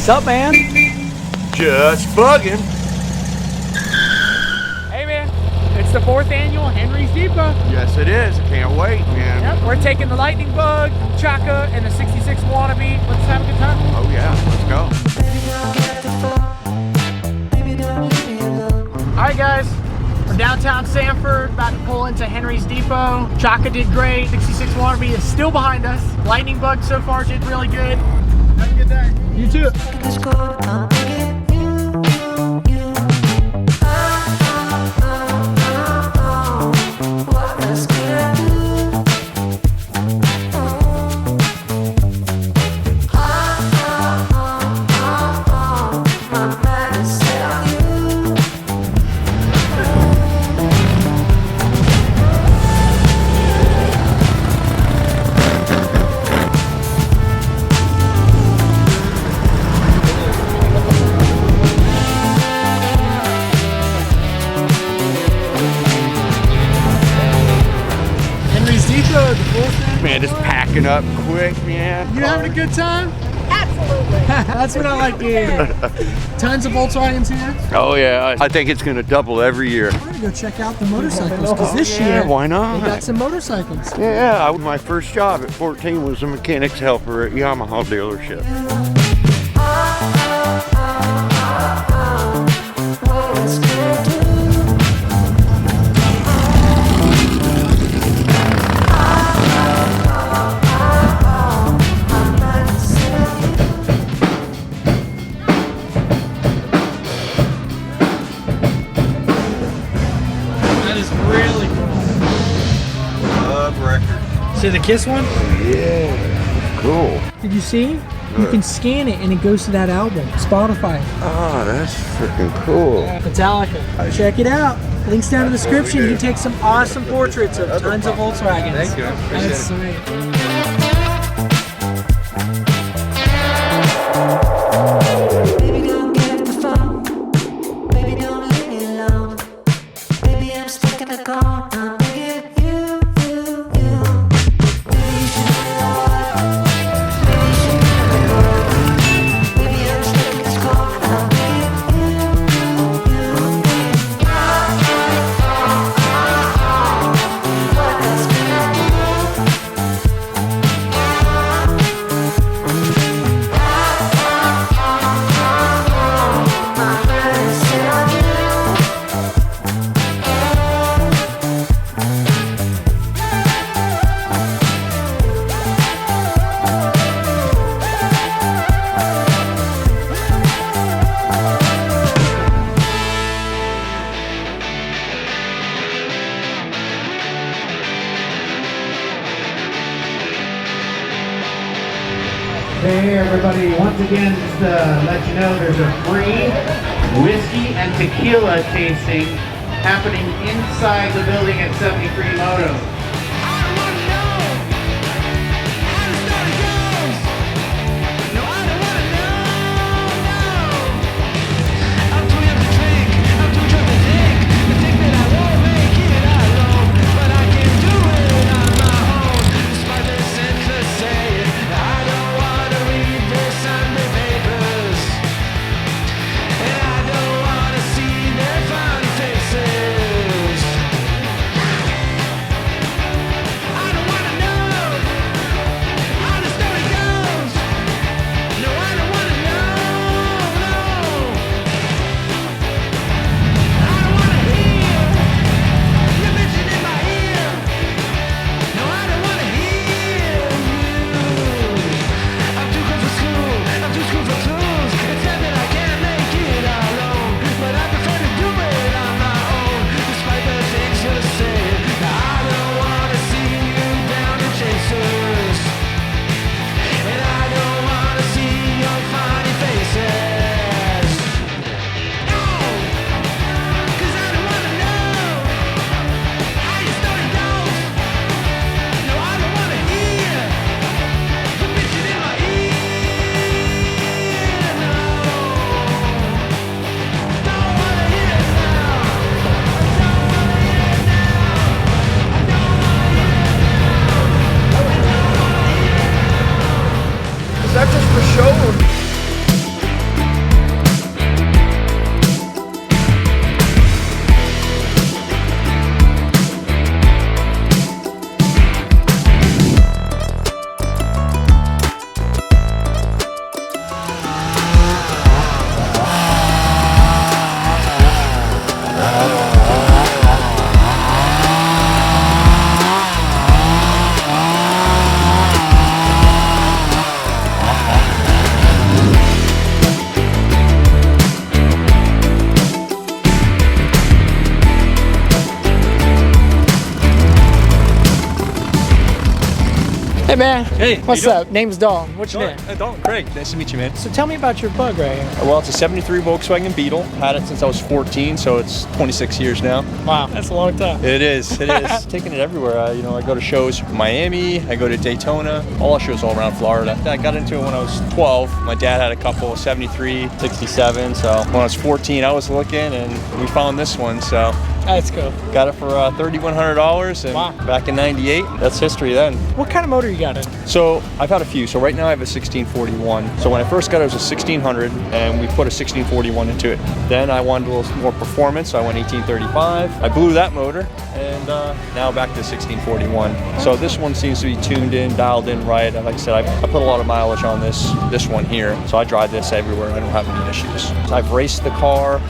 What's up, man? Just bugging. Hey, man. It's the 4th annual Henry's Depot. Yes, it is. I can't wait, man. Yep, we're taking the Lightning Bug, Chaka, and the 66 Wannabe. Let's have a good time. Oh, yeah. Let's go. All right, guys. We're downtown Sanford, about to pull into Henry's Depot. Chaka did great. 66 Wannabe is still behind us. Lightning Bug so far did really good. Have a good day. You too. Man, just packing up quick, man. You having a good time? Absolutely. That's what I like to hear. Tons of Volkswagens here. Oh, yeah. I think it's going to double every year. We're going to go check out the motorcycles because this year, why not? they got some motorcycles. Yeah, my first job at 14 was a mechanic's helper at Yamaha dealership. See the KISS one? Yeah, cool. Did you see? You can scan it and it goes to that album, Spotify. Oh, that's freaking cool. Metallica. Check it out. Links down in the description. You can take some awesome portraits of tons of Volkswagens. Thank you. Appreciate That's it. sweet. Hey everybody, once again, just to let you know there's a free whiskey and tequila tasting happening inside the building at 73 Moto. Hey man. Hey, What's how you up? Name's Dalton. What's your name? Dalton, Craig. Nice to meet you, man. So tell me about your bug right here. Well, it's a 73 Volkswagen Beetle. Had it since I was 14, so it's 26 years now. Wow, that's a long time. It is. It is. Taking it everywhere. You know, I go to shows in Miami. I go to Daytona. All our shows all around Florida. I got into it when I was 12. My dad had a couple, 73, 67. So when I was 14, I was looking, and we found this one. So That's cool. got it for $3,100, and Wow. back in '98. That's history then. What kind of motor you got in? So I've had a few. So right now I have a 1641. So when I first got it, it was a 1600, and we put a 1641 into it. Then I wanted a little more performance, so I went 1835. I blew that motor, and now back to 1641. So this one seems to be tuned in, dialed in right. Like I said, I put a lot of mileage on this one here, so I drive this everywhere. I don't have any issues. So I've raced the car.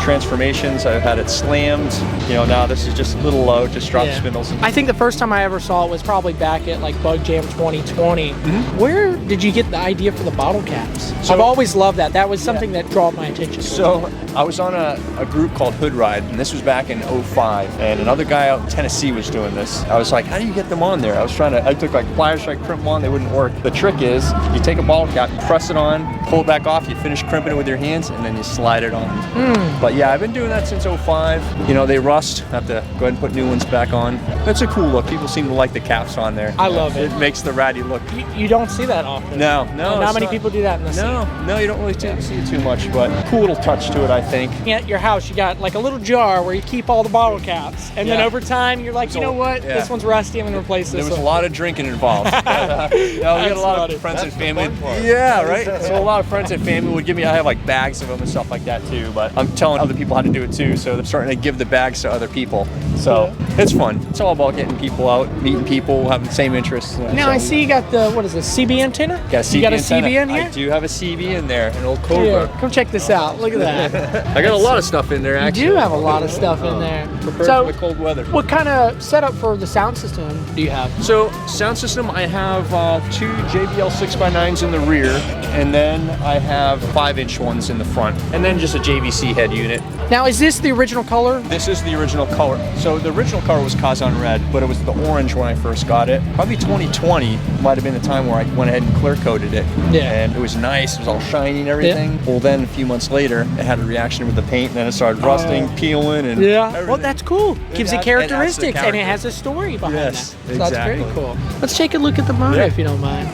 Transformations, I've had it slammed. You know, now this is just a little low, just drop spindles. I think the first time I ever saw it was probably back at like Bug Jam 2020. Where did you get the idea for the bottle caps? So- I've always loved that. That was something that drew my attention. So I was on a group called Hood Ride, and this was back in '05, and another guy out in Tennessee was doing this. I was like, how do you get them on there? I took like pliers, tried to crimp them on, they wouldn't work. The trick is, you take a bottle cap, you press it on, pull it back off, you finish crimping it with your hands, and then you slide it on. But yeah, I've been doing that since '05. You know, they rust, have to go ahead and put new ones back on. It's a cool look. People seem to like the caps on there. I love it. It makes the ratty look. You don't see that often. No, Not it's many people do that in the scene. No, you don't really see it too much, but cool little touch to it, I think. At your house, you got like a little jar where you keep all the bottle caps, and then Yeah. over time, you're like, you know what? Yeah. This one's rusty. I'm gonna replace this There was a one. lot of drinking involved. We got a lot funny. of friends and family. Yeah, right. So a lot of friends and family would give me. I have like bags of them and stuff like that too. But I'm telling other people how to do it too. So they're starting to give the bags to other people. So it's fun. It's all about getting people out, meeting people, having the same interests. Now I see you got the, what is this, CB antenna? Got a CB you got a antenna. CB in here? I do have a CB in there, an old Cobra. Yeah, come check this out. Look at that. I got a lot of stuff in there. You Actually, do have a lot of stuff in there. prepared So, for the cold weather. what kind of setup for the sound system do you have? So sound system, I have two JBL 6x9s in the rear, and then I have 5-inch ones in the front, and then just a JVC head unit. Now, is this the original color? This is the original color. So the original color was Kazan red, but it was the orange when I first got it. Probably 2020 might have been the time where I went ahead and clear coated it. Yeah. And it was nice. It was all shiny and everything. Well, then a few months later, it had a reaction with the paint, and then it started rusting, peeling, and everything. Well, that's cool. Gives it adds- it adds to the characteristics, and it character. has a story behind Yes, that. So that's very exactly. cool. Let's take a look at the motor, Yeah. if you don't mind.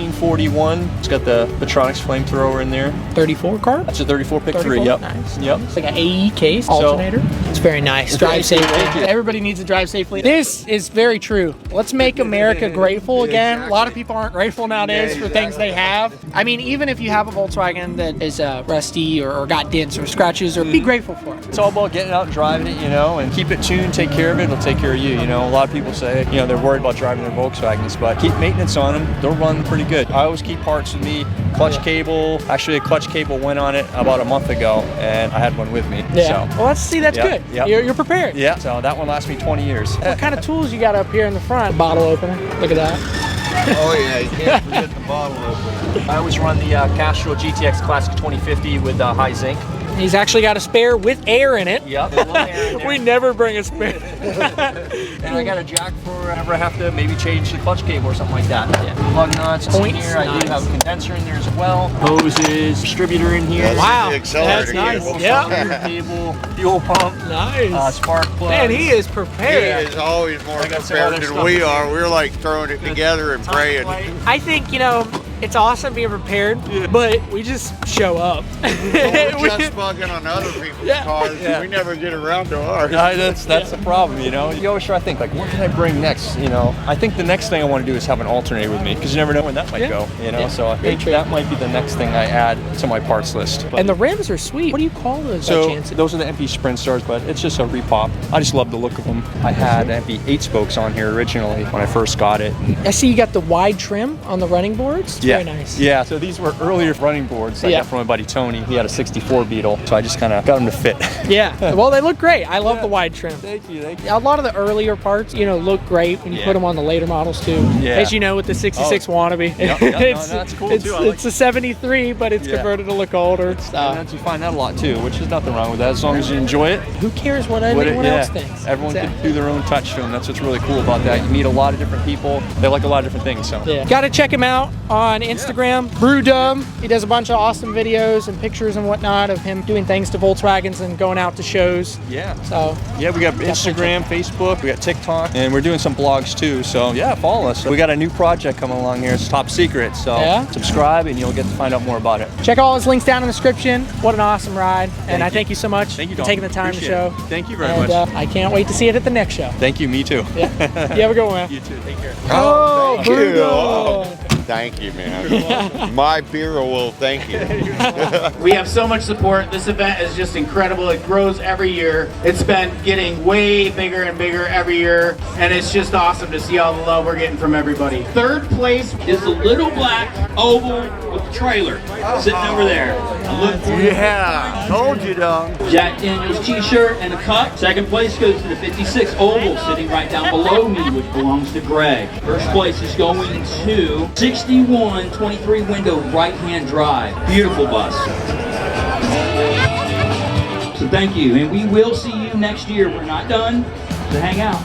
1641. It's got the Petronix flamethrower in there. 34 carb? That's a 34 pick 3. 34? Yep. Nice. Yep. It's like an AE case alternator. It's very nice. Drive safely. Everybody needs to drive safely. This is very true. Let's make America grateful again. A lot of people aren't grateful nowadays for things they have. I mean, even if you have a Volkswagen that is rusty or got dents or scratches, or be grateful for it. It's all about getting out and driving it, you know, and keep it tuned, take care of it, it'll take care of you, you know. A lot of people say, you know, they're worried about driving their Volkswagens, but keep maintenance on them, they'll run pretty good. I always keep parts with me, clutch cable. Actually, a clutch cable went on it about a month ago, and I had one with me. Yeah. So, Well, let's see. That's Yeah, good. yeah. You're prepared. yeah, so that one lasts me 20 years. What kind of tools you got up here in the front? Bottle opener. Look at that. Oh yeah, you can't forget the bottle opener. I always run the Castrol GTX Classic 2050 with high zinc. He's actually got a spare with air in it. Yep. We never bring a spare. And I got a jack for whenever I have to maybe change the clutch cable or something like that. Plug nuts in Points, here. I do nice. have a condenser in there as well. Hoses, distributor in here. Wow, The accelerator that's nice. cable. Yeah, Cable, fuel pump, nice. spark plug. Man, he is He prepared. is always more I got some prepared other than stuff. we are. We're like throwing it together and praying. I think, you know, it's awesome being prepared, but we just show up. We're We- just bugging on other people's Yeah. cars. Yeah. We never get around to ours. That's the problem, you know. You always try to think like, what can I bring next? You know, I think the next thing I want to do is have an alternator with me because you never know when that might Yeah. go. You know, Yeah. so I Very think true. that might be the next thing I add to my parts list. And the rims are sweet. What do you call those by So chance? those are the MP SprintStars, but it's just a repop. I just love the look of them. I had MP 8 spokes on here originally when I first got it. I see you got the wide trim on the running boards. It's Very nice. Yeah, so these were earlier running boards I got from my buddy Tony. He had a 64 Beetle, so I just kind of got them to fit. Yeah, well, they look great. I love the wide trim. Thank you. A lot of the earlier parts, you know, look great when you put them on the later models too. Yeah. As you know, with the 66 wannabe. Yep, it's, no, that's cool it's, too. it's a 73, but it's converted to look older. And you find that a lot too, which is nothing wrong with that as long as you enjoy it. Who cares what anyone else thinks? Everyone can do their own touch to them. That's what's really cool about that. You meet a lot of different people. They like a lot of different things. So gotta check him out on Instagram, BrewDub. He does a bunch of awesome videos and pictures and whatnot of him doing things to Volkswagens and going out to shows. Yeah. So we got Instagram, Facebook, we got TikTok, and we're doing some blogs too. So yeah, follow us. We got a new project coming along here. It's top secret. So subscribe and you'll get to find out more about it. Check all his links down in the description. What an awesome ride. And I thank you so much for taking the time to show. Thank you very much. I can't wait to see it at the next show. Thank you, me too. Yeah. You have a good one, man. You too. Take care. Oh, thank you. BrewDub. Thank you, man. My bureau will thank you. We have so much support. This event is just incredible. It grows every year. It's been getting way bigger and bigger every year, and it's just awesome to see all the love we're getting from everybody. Third place is the little black oval with the trailer sitting over there. Yeah, told you, dog. Jack Daniels t-shirt and a cup. Second place goes to the 56 oval sitting right down below me, which belongs to Greg. First place is going to 61 23 window right-hand drive. Beautiful bus. So thank you, and we will see you next year. We're not done, so hang out.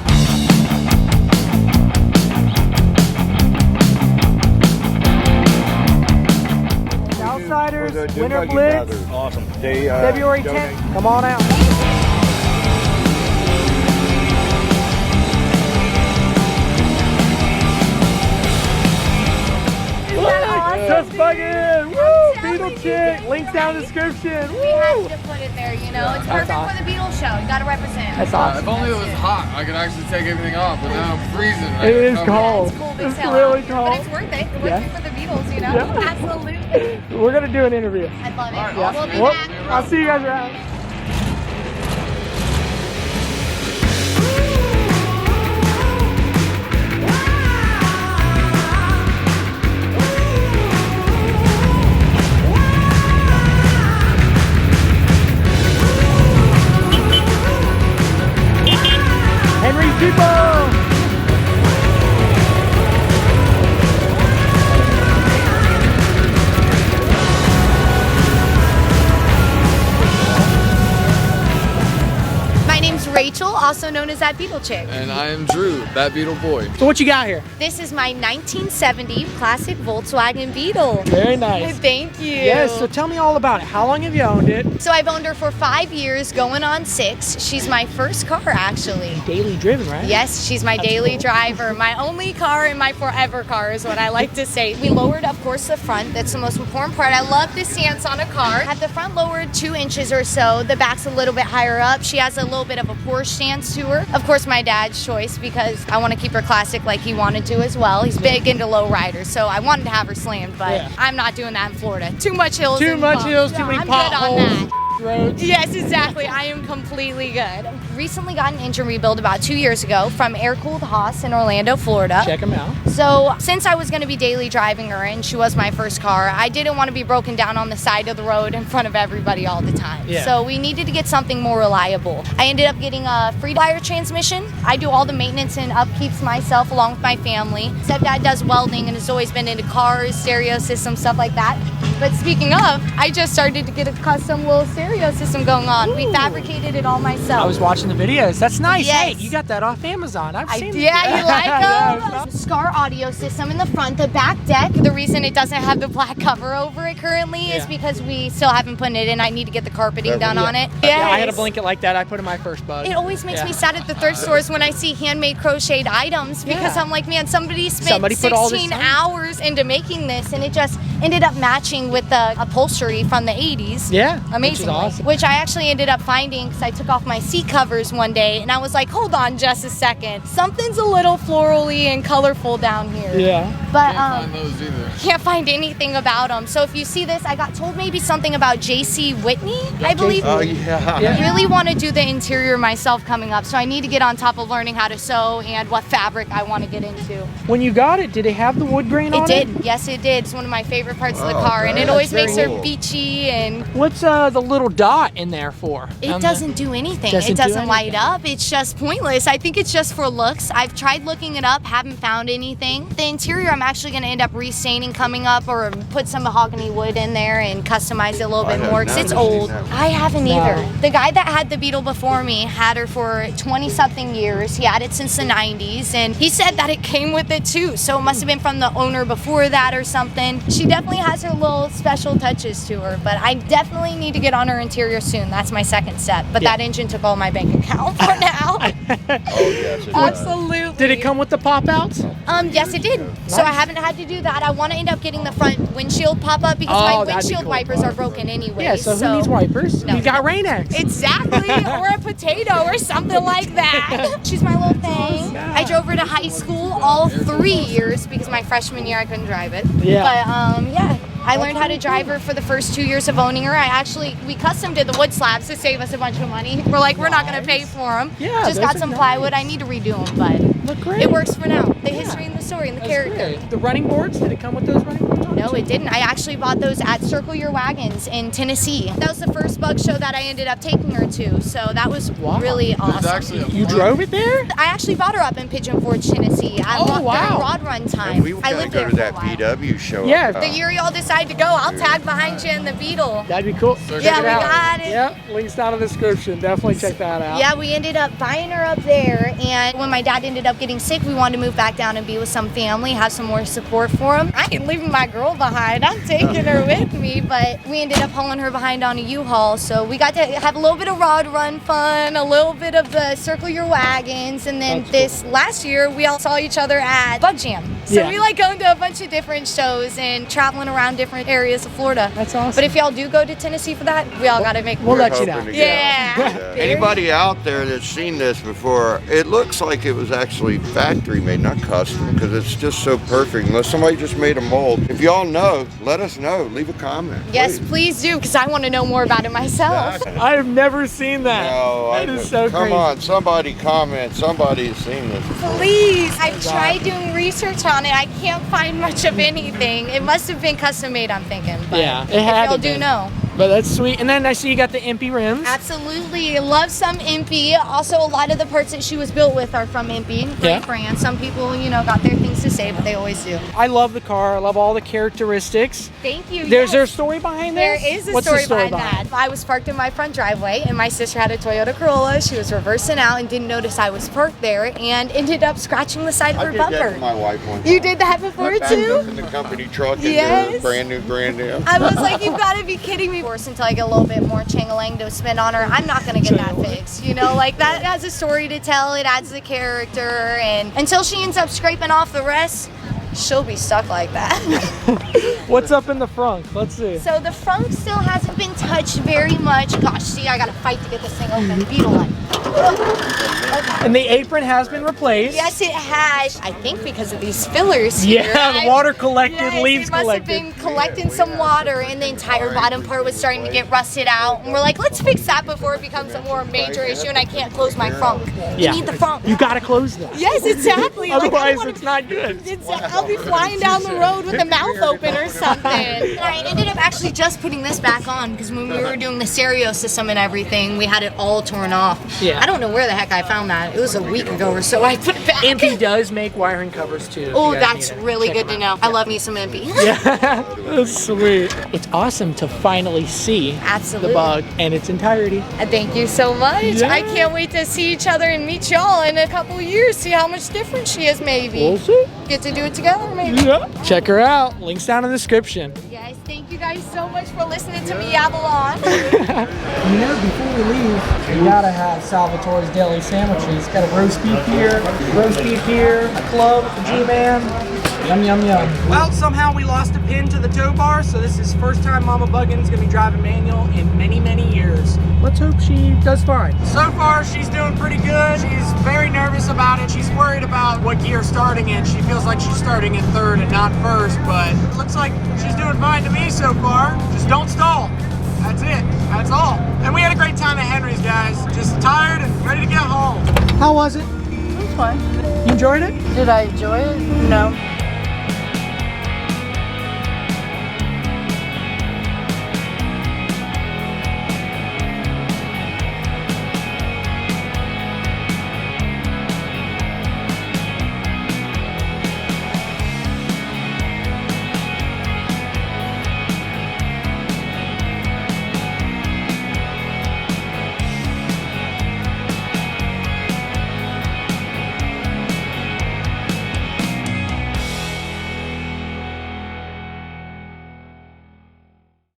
Outsiders, Winter Blitz, Awesome. February 10th. Come on out. Just Buggin! Woo! BeetleChick! Links down in the description. We have to put it there, you know? It's perfect for the Beatles show. You gotta represent. That's awesome. If only it was hot, I could actually take everything off, but now I'm freezing. It is cold. It's cool, big It's tail really out. cold. But it's worth it. It's worth it for the Beatles, you know? Yeah. Absolutely. We're gonna do an interview. I love it. Yeah. We'll be Well, back. I'll see you guys around. Henry's Depot! My name's Rachel, also known as that BeetleChick. And I am Drew, that Beetle boy. So what you got here? This is my 1970 classic Volkswagen Beetle. Very nice. Thank you. Yes, so tell me all about it. How long have you owned it? So I've owned her for 5 years, going on 6. She's my first car, actually. Daily driven, right? Yes, she's my daily driver. My only car and my forever car is what I like to say. We lowered, of course, the front. That's the most important part. I love the stance on a car. Had the front lowered 2 inches or so. The back's a little bit higher up. She has a little bit of a Porsche stance to her. Of course, my dad's choice, because I want to keep her classic like he wanted to as well. He's big into low riders, so I wanted to have her slammed, but I'm not doing that in Florida. Too much hills. Too and much bumps. hills, too No, many I'm potholes. good on that. Roads. Yes, exactly. I am completely good. Recently got an engine rebuild about 2 years ago from Air-Cooled Haas in Orlando, Florida. Check them out. So since I was going to be daily driving her and she was my first car, I didn't want to be broken down on the side of the road in front of everybody all the time. Yeah. So we needed to get something more reliable. I ended up getting a free wire transmission. I do all the maintenance and upkeeps myself along with my family. Stepdad does welding and has always been into cars, stereo systems, stuff like that. But speaking of, I just started to get a custom little stereo system going on. We fabricated it all myself. I was watching the videos. That's nice. Yes. Hey, you got that off Amazon. I've seen it. Yeah, you like Yeah. them? Scar audio system in the front. The back deck, the reason it doesn't have the black cover over it currently is because we still haven't put it in. I need to get the carpeting done on it. Yeah, I had a blanket like that. I put in my first bug. It always makes me sad at the thrift stores when I see handmade crocheted items, because I'm like, man, somebody spent Somebody put all this 16 time. hours into making this, and it just ended up matching with the upholstery from the 80s. Yeah, amazingly. awesome. Which I actually ended up finding because I took off my seat covers one day and I was like, hold on just a second. Something's a little florally and colorful down here. Yeah. But Can't find those either. can't find anything about them. So if you see this, I got told maybe something about J.C. Whitney, I believe. Oh, yeah. I really want to do the interior myself coming up, so I need to get on top of learning how to sew and what fabric I want to get into. When you got it, did it have the wood grain on it? It did. Yes, it did. It's one of my favorite parts of the Oh, car, and it that's always very makes her cool. beachy and What's the little dot in there for? it doesn't do anything. Doesn't It do doesn't light anything. up. It's just pointless. I think it's just for looks. I've tried looking it up, haven't found anything. The interior I'm actually going to end up restaining coming up, or put some mahogany wood in there and customize it a little bit have more because not it's seen old. that. I haven't No. either. The guy that had the Beetle before me had her for 20 something years. He had it since the 90s, and he said that it came with it too. So it must have been from the owner before that or something. She definitely has her little special touches to her, but I definitely need to get on her interior soon. That's my second step. But Yeah. that engine took all my bank account for now. Oh, yes. it does. Absolutely. Did it come with the pop-outs? Yes, it did. So I haven't had to do that. I want to end up getting the front windshield pop up because Oh, my that'd be windshield cool. wipers are broken anyway. Yeah, so who needs wipers? No. You got Rain-X. Exactly, or a potato or something like that. She's my little thing. I drove her to high school all 3 years because my freshman year I couldn't drive it. Yeah. But yeah, I learned how to drive her for the first 2 years of owning her. We custom did the wood slabs to save us a bunch of money. We're like, we're not going to pay for them. Yeah, Just those got are some nice. plywood. I need to redo them, but Look great. it works for now. The history and the story and the That's character. great. The running boards, did it come with those running boards on No, too? it didn't. I actually bought those at Circle Your Wagons in Tennessee. That was the first bug show that I ended up taking her to, so that was Wow. really It's awesome. actually a You fun- drove it there? I actually bought her up in Pigeon Forge, Tennessee. I Oh, walked wow. during rod run time. And we were I going lived to go there to for a that while. VDUB show. Yeah. The year y'all decide to go, I'll tag behind you in the Beetle. That'd be cool. Yeah, Check it we out. got it. Yeah, links down in the description. Definitely check that out. Yeah, we ended up buying her up there, and when my dad ended up getting sick, we wanted to move back down and be with some family, have some more support for him. I ain't leaving my girl behind. I'm taking her with me, but we ended up hauling her behind on a U-Haul, so we got to have a little bit of rod run fun, a little bit of the Circle Your Wagons, and then That's last year, we all saw each other at Bug Jam. So Yeah. we like going to a bunch of different shows and traveling around different areas of Florida. That's awesome. But if y'all do go to Tennessee for that, we all got to make We'll We're let you know. hoping to go. Yeah. Anybody out there that's seen this before, it looks like it was actually factory made, not custom, because it's just so perfect. Unless somebody just made a mold. If y'all know, let us know. Leave a comment. Yes, please. please do, because I want to know more about it myself. I have never seen that. No, That is so come crazy. on, somebody comment. Somebody's seen this. Please. I've tried doing research on it. I can't find much of anything. It must have been custom made, I'm thinking. But Yeah, it if had y'all to do be. know. But that's sweet. And then I see you got the EMPI rims. Absolutely. Love some EMPI. Also, a lot of the parts that she was built with are from EMPI. Great Yeah. brand. Some people, got their things to say, but they always do. I love the car. I love all the characteristics. Thank you. There's yes. there a story behind There this? is a What's story, the story behind that. I was parked in my front driveway, and my sister had a Toyota Corolla. She was reversing out and didn't notice I was parked there, and ended up scratching the side of I her did that bumper. to my wife one You time. did that before Backed up too? in the company truck and Yes. brand new. I was like, you've got to be kidding me. Worse until I get a little bit more chang-a-lang to spend on her. I'm not going to get that fixed. Like that has a story to tell. It adds the character, and until she ends up scraping off the rest, she'll be stuck like that. What's up in the front? Let's see. So the front still hasn't been touched very much. Gosh, see, I got to fight to get this thing open. Beetle line. Okay. And the apron has been replaced. Yes, it has. I think because of these fillers here. Yeah, the water collected, Yes, leaves it must collected. have been collecting some water, and the entire bottom part was starting to get rusted out. And we're like, let's fix that before it becomes a more major issue, and I can't close my frunk. Yeah. You need the frunk. You gotta close that. Yes, exactly. Like, I don't Otherwise, wanna- it's not good. I'll be flying down the road with the mouth open or something. And I ended up actually just putting this back on because when we were doing the stereo system and everything, we had it all torn off. Yeah. I don't know where the heck I found that. It was a week ago or so. I put it back. EMPI does make wiring covers too. Oh, You guys that's need it. really Check good them to out. know. I love me some EMPI. Yeah, that's sweet. It's awesome to finally see Absolutely. the bug in its entirety. Thank you so much. Yeah. I can't wait to see each other and meet y'all in a couple of years, see how much different she is maybe. We'll see. Get to do it together maybe. Yeah. Check her out. Links down in the description. Yes, thank you guys so much for listening to me yabble on. Before we leave, you gotta have Salvatore's Deli Sandwiches. Got a roast beef here, a club, a G-Man. Yum, yum, yum. Well, somehow we lost a pin to the tow bar, so this is first time Mama Buggin's gonna be driving manual in many, many years. Let's hope she does fine. So far, she's doing pretty good. She's very nervous about it. She's worried about what gear starting in. She feels like she's starting in third and not first, but it looks like she's doing fine to me so far. Just don't stall. That's it. That's all. And we had a great time at Henry's, guys. Just tired and ready to get home. How was it? It was fun. You enjoyed it? Did I enjoy it? No.